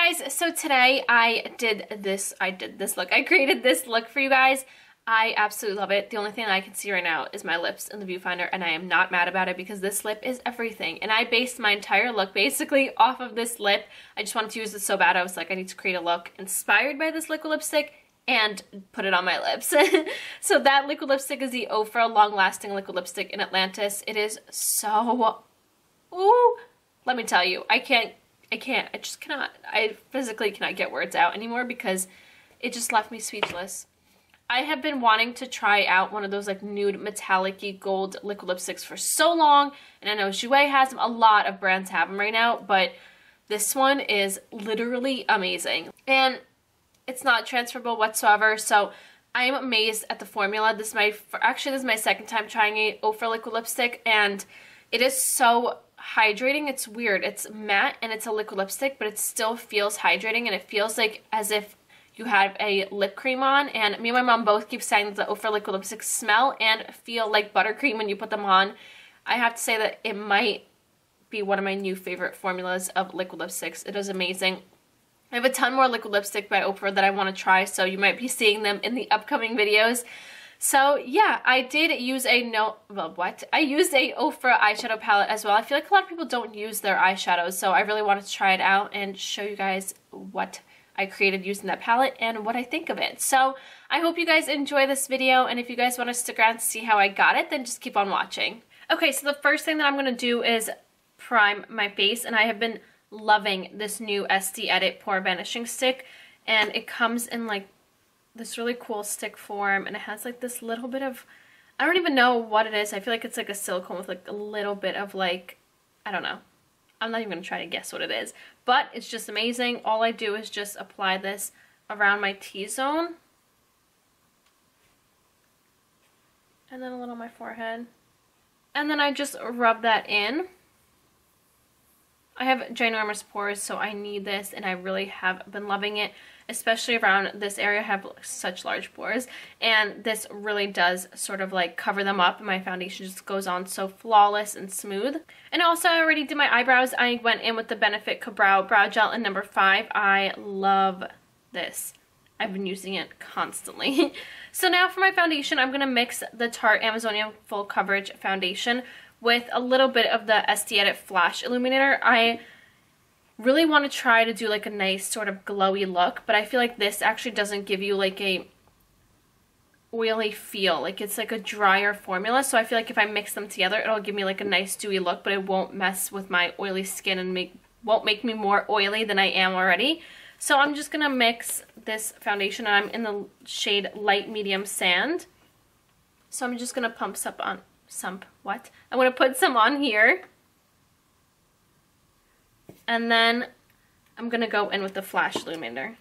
guys, so today I created this look for you guys. I absolutely love it. The only thing that I can see right now is my lips in the viewfinder, and I am not mad about it because this lip is everything. And I based my entire look basically off of this lip. I just wanted to use it so bad. I was like, I need to create a look inspired by this liquid lipstick and put it on my lips. So that liquid lipstick is the Ofra Long Lasting Liquid Lipstick in Atlantis. It is so, ooh, let me tell you, I just cannot, I physically cannot get words out anymore because it just left me speechless. I have been wanting to try out one of those like nude metallic-y gold liquid lipsticks for so long, and I know Jouer has them, a lot of brands have them right now, but this one is literally amazing. And it's not transferable whatsoever, so I am amazed at the formula. This is my second time trying a Ofra liquid lipstick, and it is so hydrating. It's weird. It's matte and it's a liquid lipstick, but it still feels hydrating, and it feels like as if you have a lip cream on. And me and my mom both keep saying that the Ofra liquid lipsticks smell and feel like buttercream when you put them on. I have to say that it might be one of my new favorite formulas of liquid lipsticks. It is amazing. I have a ton more liquid lipstick by Ofra that I want to try, so you might be seeing them in the upcoming videos. So yeah, I did use I used a Ofra eyeshadow palette as well. I feel like a lot of people don't use their eyeshadows, so I really wanted to try it out and show you guys what I created using that palette and what I think of it. So I hope you guys enjoy this video, and if you guys want to stick around to see how I got it, then just keep on watching. Okay, so the first thing that I'm going to do is prime my face, and I have been loving this new SD Edit Pore Vanishing Stick, and it comes in like this really cool stick form, and it has like this little bit of, I don't even know what it is. I feel like it's like a silicone with like a little bit of like, I don't know. I'm not even going to try to guess what it is, but it's just amazing. All I do is just apply this around my T-zone, and then a little on my forehead, and then I just rub that in. I have ginormous pores, so I need this, and I really have been loving it, especially around this area. I have such large pores, and this really does sort of like cover them up, and my foundation just goes on so flawless and smooth. And also, I already did my eyebrows. I went in with the Benefit Brow Gel in number 5. I love this. I've been using it constantly. So now for my foundation, I'm going to mix the Tarte Amazonian Full Coverage Foundation with a little bit of the SD Edit Flash Illuminator. I really want to try to do like a nice sort of glowy look, but I feel like this actually doesn't give you like a oily feel. Like it's like a drier formula, so I feel like if I mix them together, it'll give me like a nice dewy look, but it won't mess with my oily skin and won't make me more oily than I am already. So I'm just gonna mix this foundation. I'm in the shade Light Medium Sand, so I'm just gonna I'm gonna put some on here, and then I'm gonna go in with the Flash Illuminator.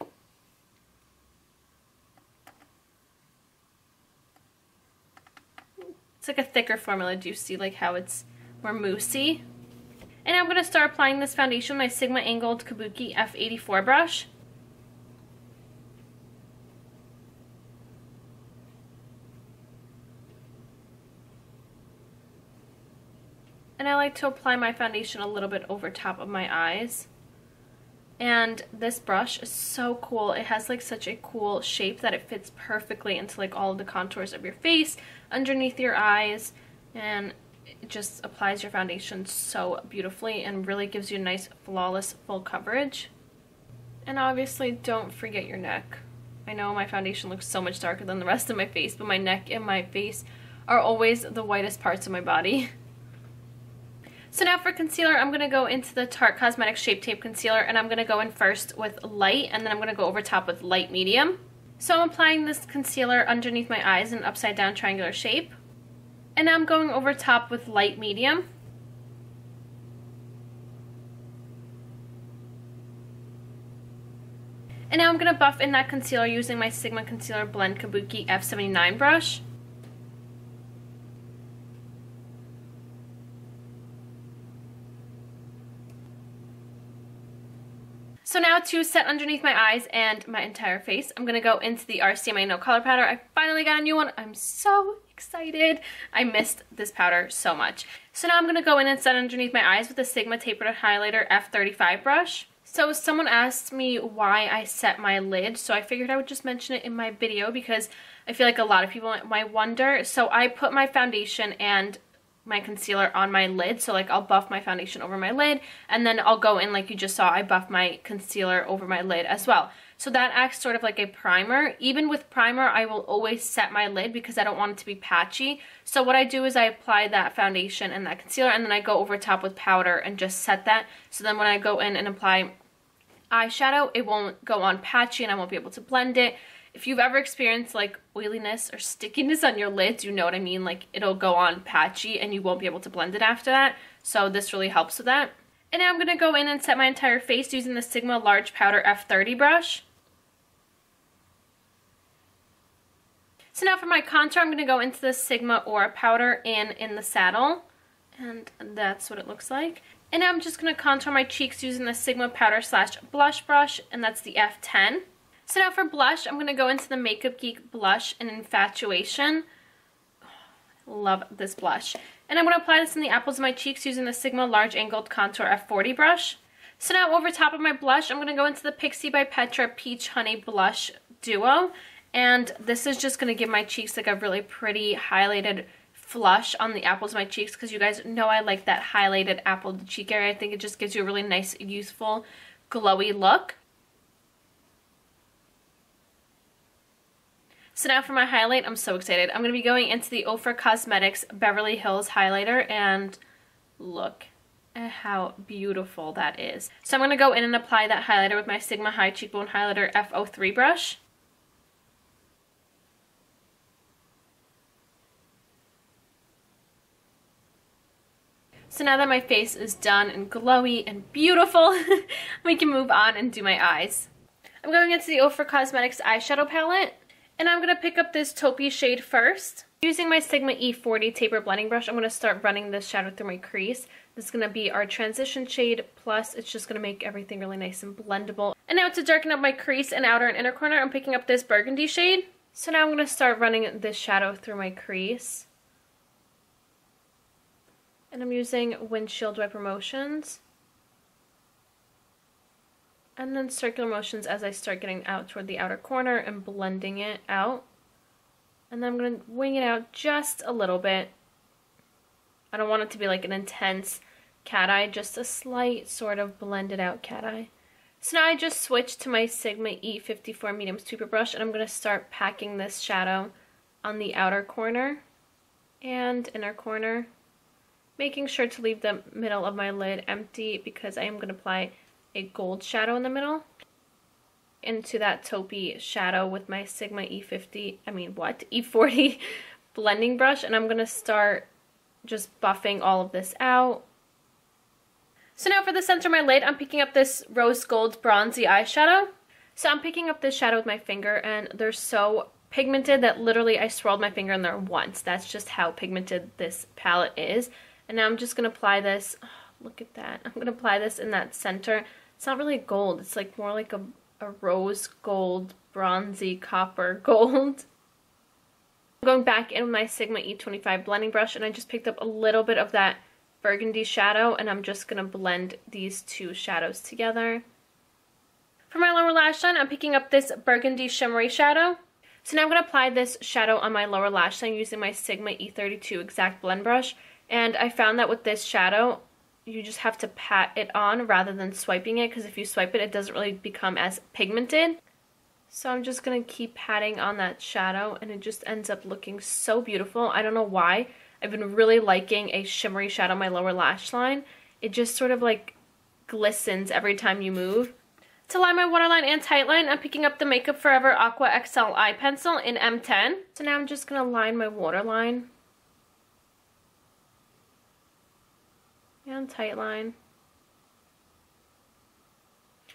It's like a thicker formula. Do you see like how it's more moussey? And I'm gonna start applying this foundation with my Sigma Angled Kabuki F84 brush. And I like to apply my foundation a little bit over top of my eyes. And this brush is so cool. It has like such a cool shape that it fits perfectly into like all of the contours of your face, underneath your eyes, and it just applies your foundation so beautifully and really gives you a nice flawless full coverage. And obviously don't forget your neck. I know my foundation looks so much darker than the rest of my face, but my neck and my face are always the whitest parts of my body. So now for concealer, I'm going to go into the Tarte Cosmetics Shape Tape Concealer, and I'm going to go in first with light, and then I'm going to go over top with light medium. So I'm applying this concealer underneath my eyes in an upside down triangular shape. And now I'm going over top with light medium. And now I'm going to buff in that concealer using my Sigma Concealer Blend Kabuki F79 brush. So now to set underneath my eyes and my entire face, I'm going to go into the RCMA No Color Powder. I finally got a new one. I'm so excited. I missed this powder so much. So now I'm going to go in and set underneath my eyes with the Sigma Tapered Highlighter F35 brush. So someone asked me why I set my lid, so I figured I would just mention it in my video because I feel like a lot of people might wonder. So I put my foundation and my concealer on my lid, so like I'll buff my foundation over my lid, and then I'll go in, like you just saw, I buff my concealer over my lid as well. So that acts sort of like a primer. Even with primer, I will always set my lid because I don't want it to be patchy. So what I do is I apply that foundation and that concealer, and then I go over top with powder and just set that. So then when I go in and apply eyeshadow, it won't go on patchy and I won't be able to blend it. If you've ever experienced like oiliness or stickiness on your lids, you know what I mean, like it'll go on patchy and you won't be able to blend it after that. So this really helps with that. And now I'm going to go in and set my entire face using the Sigma Large Powder F30 brush. So now for my contour, I'm going to go into the Sigma Aura powder in the saddle, and that's what it looks like. And now I'm just going to contour my cheeks using the Sigma Powder / Blush brush, and that's the F10. So now for blush, I'm going to go into the Makeup Geek blush in Infatuation. Love this blush. And I'm going to apply this in the apples of my cheeks using the Sigma Large Angled Contour F40 brush. So now over top of my blush, I'm going to go into the Pixi by Petra Peach Honey Blush Duo. And this is just going to give my cheeks like a really pretty highlighted flush on the apples of my cheeks, because you guys know I like that highlighted apple to cheek area. I think it just gives you a really nice, youthful, glowy look. So now for my highlight, I'm so excited. I'm going to be going into the Ofra Cosmetics Beverly Hills highlighter, and look at how beautiful that is. So I'm going to go in and apply that highlighter with my Sigma High Cheekbone Highlighter F03 brush. So now that my face is done and glowy and beautiful, we can move on and do my eyes. I'm going into the Ofra Cosmetics eyeshadow palette. And I'm going to pick up this taupey shade first. Using my Sigma E40 Taper Blending Brush, I'm going to start running this shadow through my crease. This is going to be our transition shade, plus it's just going to make everything really nice and blendable. And now to darken up my crease and outer and inner corner, I'm picking up this burgundy shade. So now I'm going to start running this shadow through my crease. And I'm using windshield wiper motions. And then circular motions as I start getting out toward the outer corner and blending it out. And then I'm going to wing it out just a little bit. I don't want it to be like an intense cat eye, just a slight sort of blended out cat eye. So now I just switched to my Sigma E54 medium sweeper brush, and I'm going to start packing this shadow on the outer corner and inner corner, making sure to leave the middle of my lid empty because I am going to apply a gold shadow in the middle into that taupey shadow with my Sigma E40 blending brush, and I'm going to start just buffing all of this out. So now for the center of my lid, I'm picking up this rose gold bronzy eyeshadow. So I'm picking up this shadow with my finger, and they're so pigmented that literally I swirled my finger in there once. That's just how pigmented this palette is. And now I'm just going to apply this. Oh, look at that. I'm going to apply this in that center. It's not really gold. It's like more like a rose gold, bronzy, copper gold. I'm going back in with my Sigma E25 blending brush, and I just picked up a little bit of that burgundy shadow, and I'm just going to blend these two shadows together. For my lower lash line, I'm picking up this burgundy shimmery shadow. So now I'm going to apply this shadow on my lower lash line using my Sigma E32 Exact Blend brush. And I found that with this shadow, you just have to pat it on rather than swiping it, because if you swipe it, it doesn't really become as pigmented. So I'm just going to keep patting on that shadow, and it just ends up looking so beautiful. I don't know why. I've been really liking a shimmery shadow on my lower lash line. It just sort of like glistens every time you move. To line my waterline and tightline, I'm picking up the Makeup Forever Aqua XL Eye Pencil in M10. So now I'm just going to line my waterline and tightline.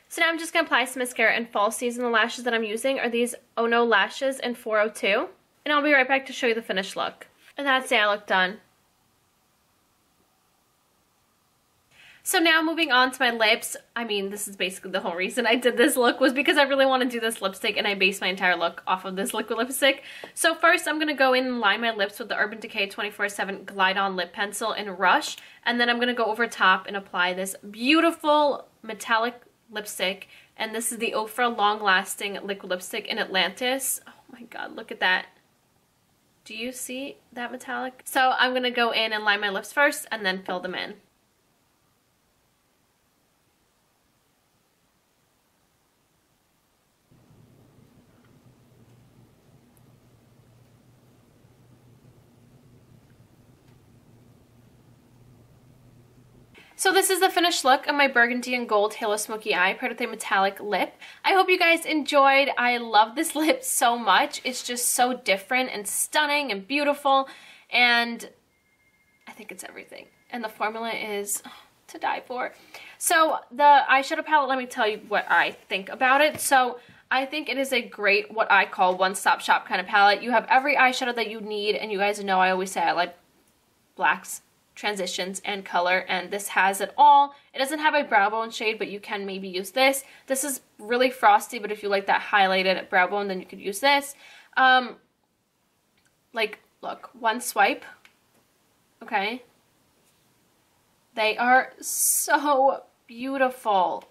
So now I'm just going to apply some mascara and falsies, and the lashes that I'm using are these Oh No Lashes in 402. And I'll be right back to show you the finished look. And that's the eye look done. So now moving on to my lips. I mean, this is basically the whole reason I did this look, was because I really want to do this lipstick, and I based my entire look off of this liquid lipstick. So first I'm going to go in and line my lips with the Urban Decay 24/7 Glide On Lip Pencil in Rush. And then I'm going to go over top and apply this beautiful metallic lipstick, and this is the Ofra Long Lasting Liquid Lipstick in Atlantis. Oh my god, look at that. Do you see that metallic? So I'm going to go in and line my lips first and then fill them in. So this is the finished look of my burgundy and gold Halo Smoky Eye paired with a metallic lip. I hope you guys enjoyed. I love this lip so much. It's just so different and stunning and beautiful, and I think it's everything. And the formula is to die for. So the eyeshadow palette, let me tell you what I think about it. So I think it is a great, what I call one-stop shop kind of palette. You have every eyeshadow that you need, and you guys know I always say I like blacks, transitions, and color, and this has it all. It doesn't have a brow bone shade, but you can maybe use this. This is really frosty, but if you like that highlighted brow bone, then you could use this. Like, look, one swipe, okay? They are so beautiful.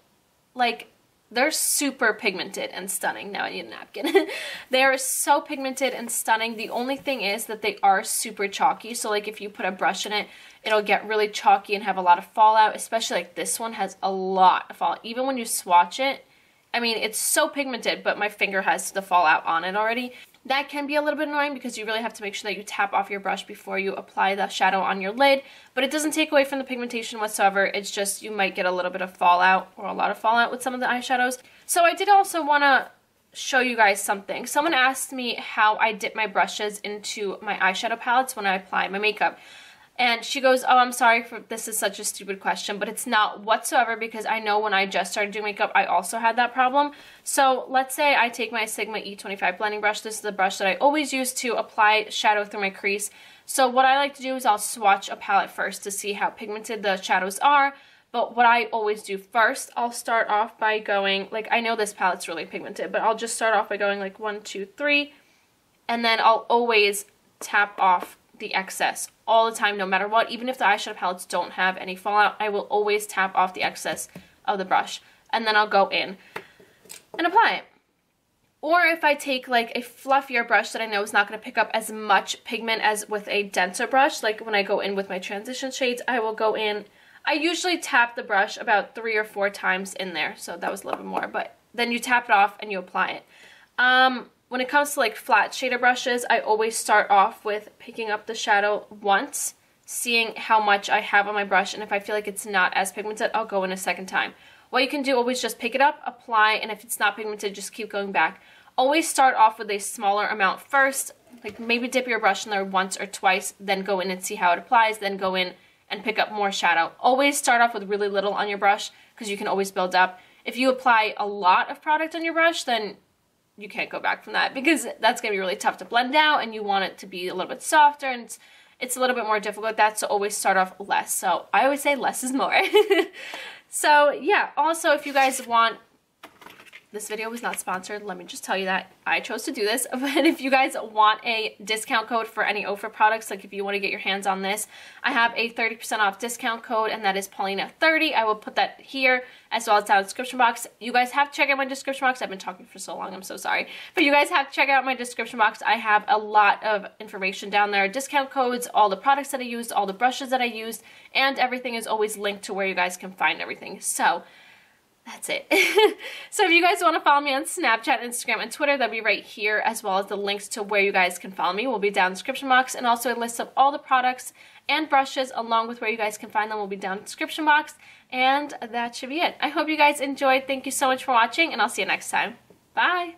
Like, they're super pigmented and stunning. Now I need a napkin. They are so pigmented and stunning. The only thing is that they are super chalky. So like if you put a brush in it, it'll get really chalky and have a lot of fallout. Especially like this one has a lot of fallout. Even when you swatch it, I mean, it's so pigmented, but my finger has the fallout on it already. That can be a little bit annoying because you really have to make sure that you tap off your brush before you apply the shadow on your lid, but it doesn't take away from the pigmentation whatsoever. It's just you might get a little bit of fallout or a lot of fallout with some of the eyeshadows. So I did also want to show you guys something. Someone asked me how I dip my brushes into my eyeshadow palettes when I apply my makeup. And she goes, oh, I'm sorry for this is such a stupid question, but it's not whatsoever, because I know when I just started doing makeup, I also had that problem. So let's say I take my Sigma E25 blending brush. This is the brush that I always use to apply shadow through my crease. So what I like to do is I'll swatch a palette first to see how pigmented the shadows are. But what I always do first, I'll start off by going, like, I know this palette's really pigmented, but I'll just start off by going like 1, 2, 3, and then I'll always tap off the excess all the time, no matter what. Even if the eyeshadow palettes don't have any fallout, I will always tap off the excess of the brush, and then I'll go in and apply it. Or if I take like a fluffier brush that I know is not going to pick up as much pigment as with a denser brush, like when I go in with my transition shades, I will go in. I usually tap the brush about 3 or 4 times in there, so that was a little bit more, but then you tap it off and you apply it. When it comes to like flat shader brushes, I always start off with picking up the shadow once, seeing how much I have on my brush, and if I feel like it's not as pigmented, I'll go in a second time. What you can do, always just pick it up, apply, and if it's not pigmented, just keep going back. Always start off with a smaller amount first, like maybe dip your brush in there once or twice, then go in and see how it applies, then go in and pick up more shadow. Always start off with really little on your brush, because you can always build up. If you apply a lot of product on your brush, then you can't go back from that, because that's going to be really tough to blend out, and you want it to be a little bit softer, and it's a little bit more difficult with that, so always start off less. So I always say less is more. So yeah, also if you guys want, this video was not sponsored, let me just tell you that. I chose to do this, but if you guys want a discount code for any Ofra products, like if you want to get your hands on this, I have a 30% off discount code, and that is Paulina30. I will put that here as well as down in the description box. You guys have to check out my description box. I've been talking for so long, I'm so sorry. But you guys have to check out my description box. I have a lot of information down there, discount codes, all the products that I used, all the brushes that I used, and everything is always linked to where you guys can find everything. So that's it. So if you guys want to follow me on Snapchat, Instagram, and Twitter, that'll be right here, as well as the links to where you guys can follow me will be down in the description box, and also a list of all the products and brushes along with where you guys can find them will be down in the description box, and that should be it. I hope you guys enjoyed. Thank you so much for watching, and I'll see you next time. Bye!